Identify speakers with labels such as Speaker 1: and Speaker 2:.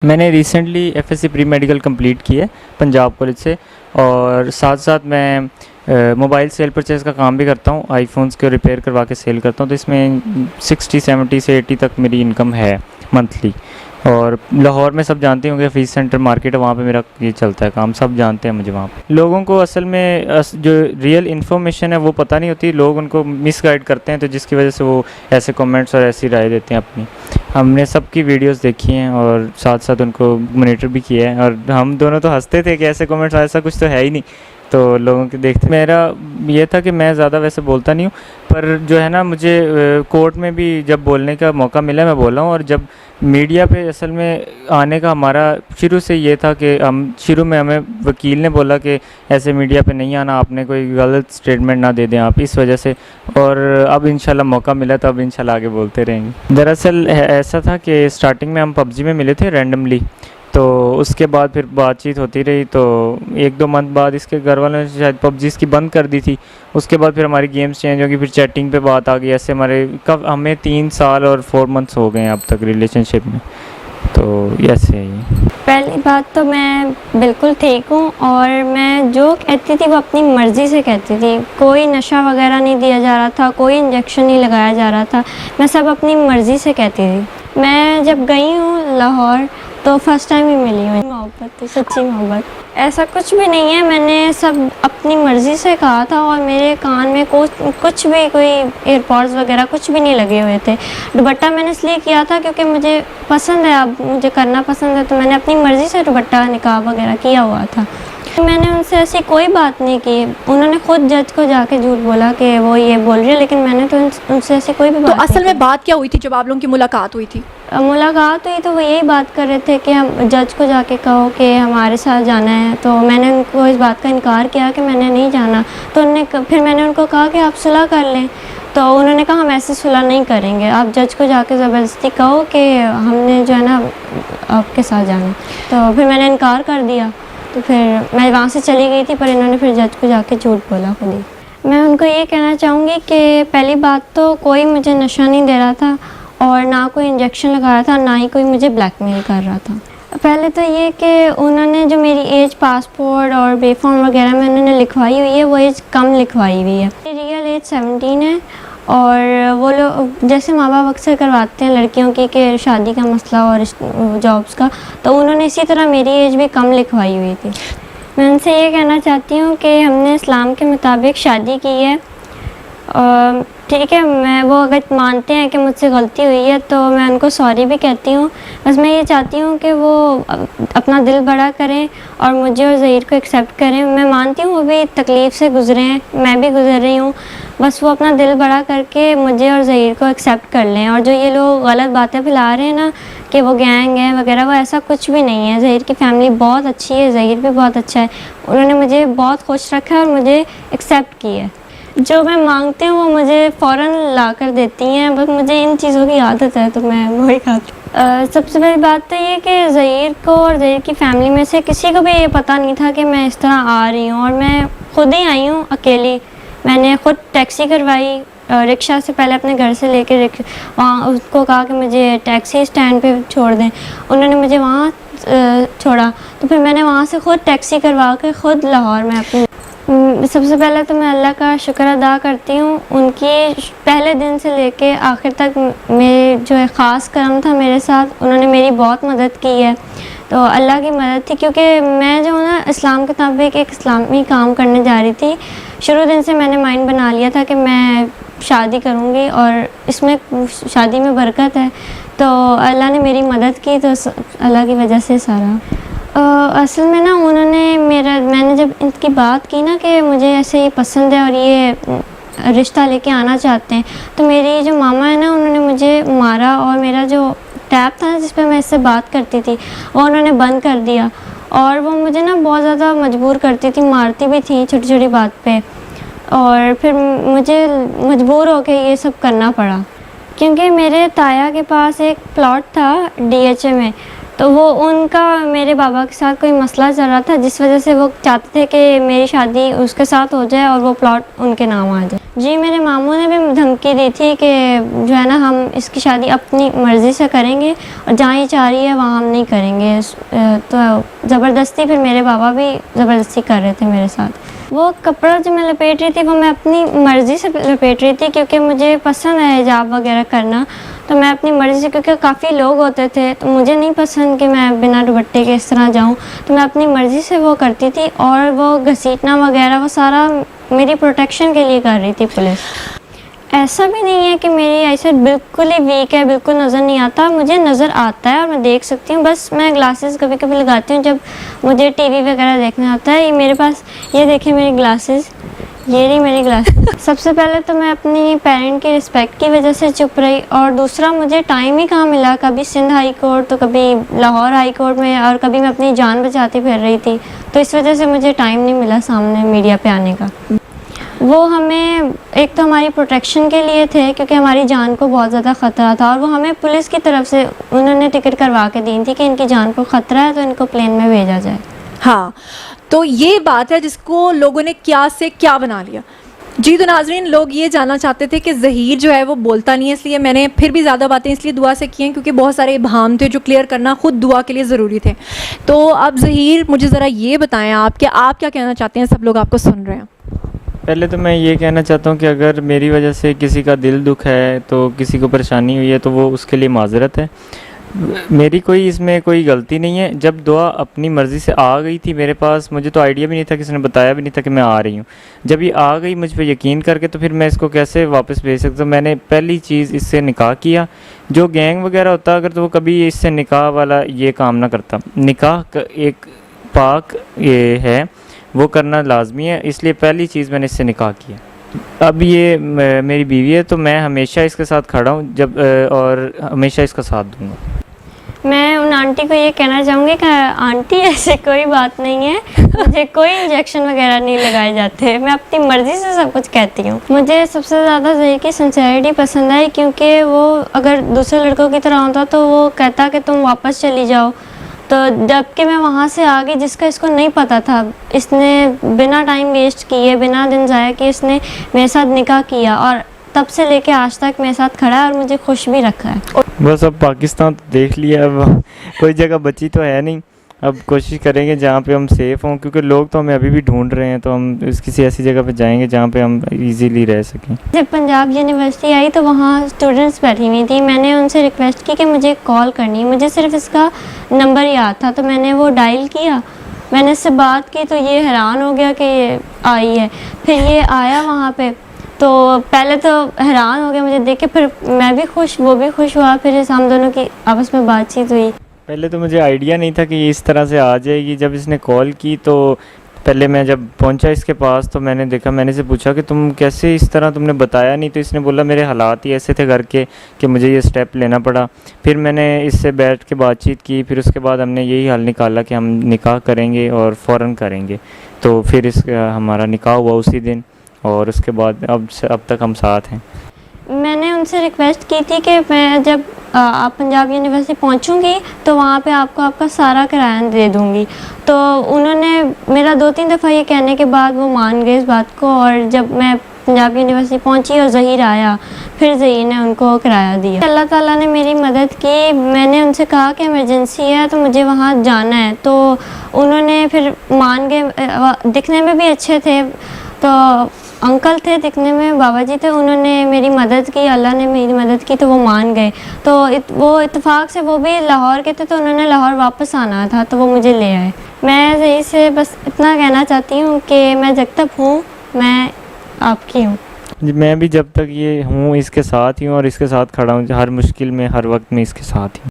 Speaker 1: मैंने recently FSc pre medical complete की है पंजाब कॉलेज से, और साथ साथ मैं मोबाइल सेल परचेज़ का काम भी करता हूँ। आईफोन्स को रिपेयर करवा के सेल करता हूँ, तो इसमें 60-70 से 80 तक मेरी इनकम है मंथली। और लाहौर में सब जानते होंगे, फीस सेंटर मार्केट है, वहाँ पे मेरा ये चलता है काम, सब जानते हैं मुझे वहाँ पे। लोगों को असल में जो रियल इन्फॉर्मेशन है वो पता नहीं होती, लोग उनको मिसगाइड करते हैं, तो जिसकी वजह से वो ऐसे कमेंट्स और ऐसी राय देते हैं अपनी। हमने सबकी वीडियोस देखी हैं और साथ साथ उनको मॉनिटर भी किया है, और हम दोनों तो हंसते थे कि ऐसे कमेंट्स, ऐसा कुछ तो है ही नहीं, तो लोगों के देखते। मेरा ये था कि मैं ज़्यादा वैसे बोलता नहीं हूँ, पर जो है ना, मुझे कोर्ट में भी जब बोलने का मौका मिला मैं बोला हूँ। और जब मीडिया पे असल में आने का हमारा शुरू से ये था कि शुरू में हमें वकील ने बोला कि ऐसे मीडिया पे नहीं आना, आपने कोई गलत स्टेटमेंट ना दे दें आप, इस वजह से। और अब इंशाल्लाह मौका मिला तो अब इंशाल्लाह आगे बोलते रहेंगे। दरअसल ऐसा था कि स्टार्टिंग में हम पबजी में मिले थे रैंडमली, तो उसके बाद फिर बातचीत होती रही, तो 1-2 मंथ बाद इसके घर वालों ने शायद पबजी इसकी बंद कर दी थी। उसके बाद फिर हमारी गेम्स चेंज होगी, फिर चैटिंग पे बात आ गई, ऐसे हमारे कब हमें 3 साल और 4 मंथ्स हो गए हैं अब तक रिलेशनशिप में, तो ऐसे ही।
Speaker 2: पहली बात तो मैं बिल्कुल ठीक हूँ, और मैं जो कहती थी वो अपनी मर्ज़ी से कहती थी। कोई नशा वगैरह नहीं दिया जा रहा था, कोई इंजेक्शन नहीं लगाया जा रहा था, मैं सब अपनी मर्ज़ी से कहती थी। मैं जब गई हूँ लाहौर तो फर्स्ट टाइम ही मिली हूँ मोहब्बत, तो सच्ची मोहब्बत। ऐसा कुछ भी नहीं है, मैंने सब अपनी मर्ज़ी से कहा था, और मेरे कान में कुछ भी, कोई एयरपॉड्स वगैरह कुछ भी नहीं लगे हुए थे। दुपट्टा मैंने इसलिए किया था क्योंकि मुझे पसंद है, अब मुझे करना पसंद है, तो मैंने अपनी मर्ज़ी से दुपट्टा निकाब वगैरह किया हुआ था। मैंने उनसे ऐसी कोई बात नहीं की। उन्होंने खुद जज को जाके झूठ बोला कि वो ये बोल रही है, लेकिन मैंने तो उनसे ऐसी कोई भी बात
Speaker 3: तो असल में बात क्या हुई थी जब आप लोगों की मुलाकात हुई थी?
Speaker 2: मुलाकात हुई तो वो यही बात कर रहे थे कि हम जज को जाके कहो कि हमारे साथ जाना है, तो मैंने उनको इस बात का इनकार किया कि मैंने नहीं जाना। तो फिर मैंने उनको कहा कि आप सुलह कर लें, तो उन्होंने कहा हम ऐसे सुलह नहीं करेंगे, आप जज को जाके ज़बरदस्ती कहो कि हमने जो है ना आपके साथ जाना। तो फिर मैंने इनकार कर दिया, तो फिर मैं वहाँ से चली गई थी, पर इन्होंने फिर जज को जाके झूठ बोला खुद ही। मैं उनको ये कहना चाहूँगी कि पहली बात तो कोई मुझे नशा नहीं दे रहा था, और ना कोई इंजेक्शन लगाया था, ना ही कोई मुझे ब्लैकमेल कर रहा था। पहले तो ये कि उन्होंने जो मेरी एज पासपोर्ट और बेफॉर्म वगैरह में उन्होंने लिखवाई हुई है, वो एज कम लिखवाई हुई है। रियल एज 17 है, और वो लोग जैसे माँ बाप अक्सर करवाते हैं लड़कियों की कि शादी का मसला और जॉब्स का, तो उन्होंने इसी तरह मेरी एज भी कम लिखवाई हुई थी। मैं उनसे ये कहना चाहती हूँ कि हमने इस्लाम के मुताबिक शादी की है, ठीक है। मैं वो अगर मानते हैं कि मुझसे गलती हुई है तो मैं उनको सॉरी भी कहती हूँ। बस मैं ये चाहती हूँ कि वो अपना दिल बड़ा करें और मुझे और ज़हीर को एक्सेप्ट करें। मैं मानती हूँ वो भी तकलीफ़ से गुज़रे हैं, मैं भी गुज़र रही हूँ। बस वो अपना दिल बड़ा करके मुझे और ज़हीर को एक्सेप्ट कर लें। और जो ये लोग गलत बातें फैला रहे हैं ना कि वो गैंग है वगैरह, वो ऐसा कुछ भी नहीं है। ज़हीर की फ़ैमिली बहुत अच्छी है, ज़हीर भी बहुत अच्छा है, उन्होंने मुझे बहुत खुश रखा है और मुझे एक्सेप्ट की है। जो मैं मांगती हूँ वो मुझे फ़ौरन ला कर देती हैं, बस मुझे इन चीज़ों की आदत है तो मैं वही खाती हूँ। सबसे बड़ी बात तो ये कि ज़हीर को और ज़हीर की फ़ैमिली में से किसी को भी ये पता नहीं था कि मैं इस तरह आ रही हूँ, और मैं खुद ही आई हूँ अकेली। मैंने ख़ुद टैक्सी करवाई, रिक्शा से पहले अपने घर से लेकर वहाँ उसको कहा कि मुझे टैक्सी स्टैंड पे छोड़ दें, उन्होंने मुझे वहाँ छोड़ा, तो फिर मैंने वहाँ से ख़ुद टैक्सी करवा के ख़ुद लाहौर में अपनी। सबसे पहले तो मैं अल्लाह का शुक्र अदा करती हूँ, उनकी पहले दिन से लेके आखिर तक मेरे जो है ख़ास करम था मेरे साथ, उन्होंने मेरी बहुत मदद की है। तो अल्लाह की मदद थी, क्योंकि मैं जो ना इस्लाम के मुताबिक एक इस्लामी काम करने जा रही थी। शुरू दिन से मैंने माइंड बना लिया था कि मैं शादी करूँगी और इसमें शादी में बरकत है, तो अल्लाह ने मेरी मदद की, तो अल्लाह की वजह से सारा। असल में ना मैंने जब इनकी बात की ना कि मुझे ऐसे ये पसंद है और ये रिश्ता लेके आना चाहते हैं, तो मेरी जो मामा है ना उन्होंने मुझे मारा, और मेरा जो टैब था जिस पे मैं इससे बात करती थी वो उन्होंने बंद कर दिया, और वो मुझे ना बहुत ज़्यादा मजबूर करती थी, मारती भी थी छोटी छोटी बात पे। और फिर मुझे मजबूर होकर ये सब करना पड़ा, क्योंकि मेरे ताया के पास एक प्लॉट था DHA में, तो वो उनका मेरे बाबा के साथ कोई मसला चल रहा था, जिस वजह से वो चाहते थे कि मेरी शादी उसके साथ हो जाए और वो प्लॉट उनके नाम आ जाए। जी, मेरे मामू ने भी धमकी दी थी कि जो है ना, हम इसकी शादी अपनी मर्ज़ी से करेंगे और जहाँ ये चाह रही है वहाँ हम नहीं करेंगे। तो ज़बरदस्ती फिर मेरे बाबा भी ज़बरदस्ती कर रहे थे मेरे साथ। वो कपड़ा जो मैं लपेट रही थी वो मैं अपनी मर्ज़ी से लपेट रही थी, क्योंकि मुझे पसंद है हिजाब वगैरह करना। तो मैं अपनी मर्ज़ी से, क्योंकि काफ़ी लोग होते थे तो मुझे नहीं पसंद कि मैं बिना दुपट्टे के इस तरह जाऊं, तो मैं अपनी मर्ज़ी से वो करती थी। और वो घसीटना वगैरह वो सारा मेरी प्रोटेक्शन के लिए कर रही थी पुलिस। ऐसा भी नहीं है कि मेरी आईसाइट बिल्कुल ही वीक है, बिल्कुल नज़र नहीं आता, मुझे नज़र आता है और मैं देख सकती हूँ। बस मैं ग्लासेस कभी कभी लगाती हूँ जब मुझे टीवी वगैरह देखना आता है। ये मेरे पास, ये देखिए मेरी ग्लासेस, ये रही मेरी ग्लासेस। सबसे पहले तो मैं अपनी पेरेंट की रिस्पेक्ट की वजह से चुप रही, और दूसरा मुझे टाइम ही कहाँ मिला। कभी सिंध हाई कोर्ट तो कभी लाहौर हाई कोर्ट में, और कभी मैं अपनी जान बचाती फिर रही थी, तो इस वजह से मुझे टाइम नहीं मिला सामने मीडिया पे आने का। वो हमें एक तो हमारी प्रोटेक्शन के लिए थे, क्योंकि हमारी जान को बहुत ज़्यादा ख़तरा था, और वो हमें पुलिस की तरफ से उन्होंने टिकट करवा के दी थी कि इनकी जान को ख़तरा है तो इनको प्लेन में भेजा जाए।
Speaker 3: हाँ, तो ये बात है जिसको लोगों ने क्या से क्या बना लिया। जी, तो नाजरीन, लोग ये जानना चाहते थे कि ज़हीर जो है वो बोलता नहीं है, इसलिए मैंने फिर भी ज़्यादा बातें इसलिए दुआ से की हैं क्योंकि बहुत सारे इबहाम थे जो क्लियर करना खुद दुआ के लिए ज़रूरी थे। तो अब ज़हीर, मुझे ज़रा ये बताएं आप कि आप क्या कहना चाहते हैं, सब लोग आपको सुन रहे हैं।
Speaker 1: पहले तो मैं ये कहना चाहता हूँ कि अगर मेरी वजह से किसी का दिल दुख है, तो किसी को परेशानी हुई है, तो वो उसके लिए माजरत है। मेरी कोई इसमें कोई गलती नहीं है। जब दुआ अपनी मर्ज़ी से आ गई थी मेरे पास, मुझे तो आइडिया भी नहीं था, किसी ने बताया भी नहीं था कि मैं आ रही हूँ। जब ये आ गई मुझ पे यकीन करके, तो फिर मैं इसको कैसे वापस भेज सकता हूँ। मैंने पहली चीज़ इससे निकाह किया। जो गैंग वगैरह होता अगर, तो वो कभी इससे निकाह वाला ये काम ना करता। निकाह एक पाक ये है, वो करना लाजमी है, इसलिए पहली चीज़ मैंने इससे निकाह किया। अब ये मेरी बीवी है, तो मैं हमेशा इसके साथ खड़ा हूँ जब और हमेशा इसका साथ दूँगा।
Speaker 2: मैं उन आंटी को ये कहना चाहूँगी कि आंटी, ऐसे कोई बात नहीं है, मुझे कोई इंजेक्शन वगैरह नहीं लगाए जाते, मैं अपनी मर्ज़ी से सब कुछ कहती हूँ। मुझे सबसे ज़्यादा ज़हीर की सिंसेरिटी पसंद आई, क्योंकि वो अगर दूसरे लड़कों की तरह होता तो वो कहता कि तुम वापस चली जाओ। तो जबकि मैं वहाँ से आ गई, जिसका इसको नहीं पता था, इसने बिना टाइम वेस्ट किए, बिना दिन ज़ाया किए इसने मेरे साथ निकाह किया, और तब से लेके आज तक मेरे साथ खड़ा है और मुझे खुश भी रखा है।
Speaker 1: बस अब पाकिस्तान तो देख लिया, अब कोई जगह बची तो है नहीं। अब कोशिश करेंगे जहाँ पे हम सेफ़ हों, क्योंकि लोग तो हमें अभी भी ढूंढ रहे हैं, तो हम किसी ऐसी जगह पे जाएंगे जहाँ पे हम इजीली रह सकें।
Speaker 2: जब पंजाब यूनिवर्सिटी आई तो वहाँ स्टूडेंट्स बैठी हुई थी। मैंने उनसे रिक्वेस्ट की कि मुझे कॉल करनी है, मुझे सिर्फ इसका नंबर याद था, तो मैंने वो डायल किया, मैंने इससे बात की, तो ये हैरान हो गया कि ये आई है। फिर ये आया वहाँ पे, तो पहले तो हैरान हो गया मुझे देख के, फिर मैं भी खुश, वो भी खुश हुआ, फिर हम दोनों की आपस में बातचीत हुई।
Speaker 1: पहले तो मुझे आइडिया नहीं था कि ये इस तरह से आ जाएगी। जब इसने कॉल की तो पहले मैं जब पहुंचा इसके पास, तो मैंने देखा, मैंने इसे पूछा कि तुम कैसे इस तरह, तुमने बताया नहीं। तो इसने बोला मेरे हालात ही ऐसे थे घर के कि मुझे ये स्टेप लेना पड़ा। फिर मैंने इससे बैठ के बातचीत की, फिर उसके बाद हमने यही हल निकाला कि हम निकाह करेंगे और फ़ौरन करेंगे। तो फिर इसका हमारा निकाह हुआ उसी दिन, और उसके बाद अब तक हम साथ हैं।
Speaker 2: मैंने उनसे रिक्वेस्ट की थी कि मैं जब आप पंजाब यूनिवर्सिटी पहुंचूंगी तो वहाँ पे आपको आपका सारा किराया दे दूंगी। तो उन्होंने मेरा 2-3 दफ़ा ये कहने के बाद वो मान गए इस बात को, और जब मैं पंजाब यूनिवर्सिटी पहुंची और ज़हीर आया, फिर ज़हीर ने उनको किराया दिया। अल्लाह ताला ने मेरी मदद की। मैंने उनसे कहा कि इमरजेंसी है तो मुझे वहाँ जाना है, तो उन्होंने फिर मान गए। दिखने में भी अच्छे थे, तो अंकल थे दिखने में, बाबा जी थे, उन्होंने मेरी मदद की, अल्लाह ने मेरी मदद की, तो वो मान गए। तो वो इत्तेफाक से वो भी लाहौर के थे, तो उन्होंने लाहौर वापस आना था, तो वो मुझे ले आए। मैं ज़हीर से बस इतना कहना चाहती हूँ कि मैं जब तक हूँ मैं आपकी हूँ।
Speaker 1: जी, मैं भी जब तक ये हूँ इसके साथ ही हूँ और इसके साथ खड़ा हूँ, हर मुश्किल में हर वक्त में इसके साथ ही हूँ।